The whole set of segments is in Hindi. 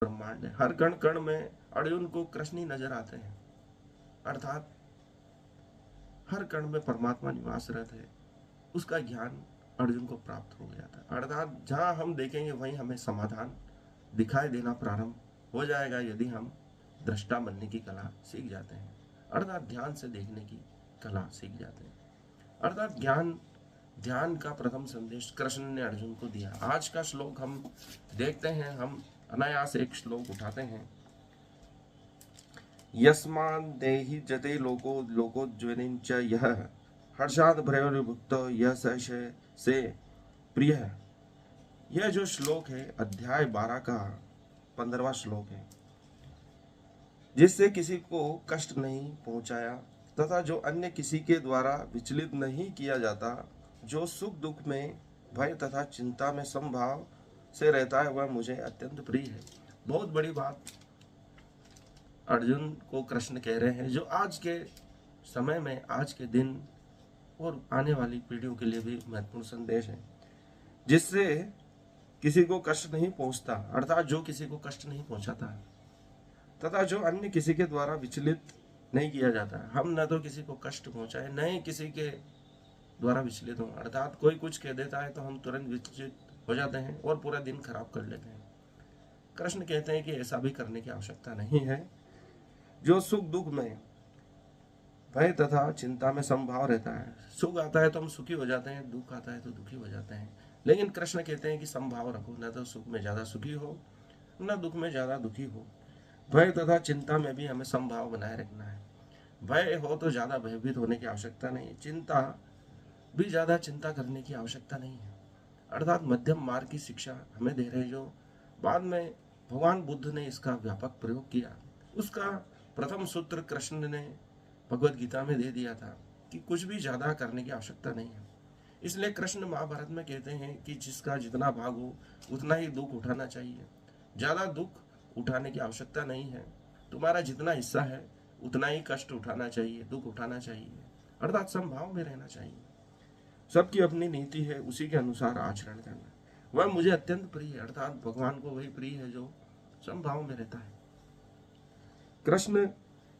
ब्रह्मांड है। हर कण कण में अर्जुन को कृष्ण ही नजर आते हैं, अर्थात हर कण में परमात्मा निवास रहते हैं। उसका ज्ञान अर्जुन को प्राप्त हो गया था, अर्थात जहां हम देखेंगे वहीं हमें समाधान दिखाई देना प्रारंभ हो जाएगा यदि हम दृष्टा बनने की कला सीख जाते हैं, अर्थात ध्यान से देखने की कला सीख जाते हैं। अर्थात ज्ञान ध्यान का प्रथम संदेश कृष्ण ने अर्जुन को दिया। आज का श्लोक हम देखते हैं, हम अनायास एक श्लोक उठाते हैं। यस्मान् देहि जते लोको लोकोज्ज्वलिंच यह हर्षाद भयोर्भुक्त यह से प्रिय है। यह जो श्लोक है अध्याय 12 का 15वां श्लोक है। जिससे किसी को कष्ट नहीं पहुंचाया तथा जो अन्य किसी के द्वारा विचलित नहीं किया जाता, जो सुख दुख में भय तथा चिंता में समभाव से रहता है, वह मुझे अत्यंत प्रिय है। बहुत बड़ी बात अर्जुन को कृष्ण कह रहे हैं, जो आज के समय में, आज के दिन और आने वाली पीढ़ियों के लिए भी महत्वपूर्ण संदेश है। जिससे किसी को कष्ट नहीं पहुंचता, अर्थात जो किसी को कष्ट नहीं पहुंचाता, तथा जो अन्य किसी के द्वारा विचलित नहीं किया जाता। हम न तो किसी को कष्ट पहुंचाए, न ही किसी के द्वारा विचलित हो, अर्थात कोई कुछ कह देता है तो हम तुरंत विचलित हो जाते हैं और पूरा दिन खराब कर लेते हैं। कृष्ण कहते हैं कि ऐसा भी करने की आवश्यकता नहीं है। जो सुख दुख में भय तथा चिंता में समभाव रहता है, सुख आता है तो हम सुखी हो जाते हैं, दुख आता है तो दुखी हो जाते हैं, लेकिन कृष्ण कहते हैं कि समभाव रखो, न तो सुख में ज्यादा सुखी हो न दुख में ज्यादा दुखी हो। भय तथा चिंता में भी हमें समभाव बनाए रखना है। भय हो तो ज्यादा भयभीत होने की आवश्यकता नहीं, चिंता भी ज्यादा चिंता करने की आवश्यकता नहीं है। अर्थात मध्यम मार्ग की शिक्षा हमें दे रहे, जो बाद में भगवान बुद्ध ने इसका व्यापक प्रयोग किया। उसका प्रथम सूत्र कृष्ण ने भगवत गीता में दे दिया था कि कुछ भी ज्यादा करने की आवश्यकता नहीं है। इसलिए कृष्ण महाभारत में कहते हैं कि जिसका जितना भाग हो उतना ही दुख उठाना चाहिए। ज्यादा दुख उठाने की आवश्यकता नहीं है। तुम्हारा जितना हिस्सा है उतना ही कष्ट उठाना चाहिए, दुख उठाना चाहिए, अर्थात समभाव में रहना चाहिए। सबकी अपनी नीति है, उसी के अनुसार आचरण करना, वह मुझे अत्यंत प्रिय है। अर्थात भगवान को वही प्रिय है जो समभाव में रहता है। कृष्ण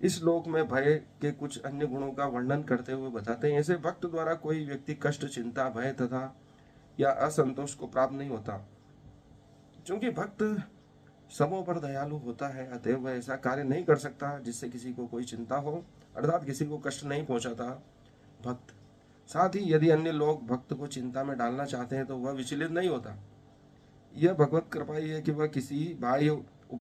इस श्लोक में भय के कुछ अन्य गुणों का वर्णन करते हुए बताते हैं, ऐसे भक्त द्वारा कोई व्यक्ति कष्ट, चिंता, भय तथा या असंतोष को प्राप्त नहीं होता। क्योंकि भक्त सबों पर दयालु होता है, अतएव वह ऐसा कार्य नहीं कर सकता जिससे किसी को कोई चिंता हो, अर्थात किसी को कष्ट नहीं पहुंचाता भक्त। साथ ही यदि अन्य लोग भक्त को चिंता में डालना चाहते हैं तो वह विचलित नहीं होता। यह भगवत कृपा ही है कि वह किसी बाह्य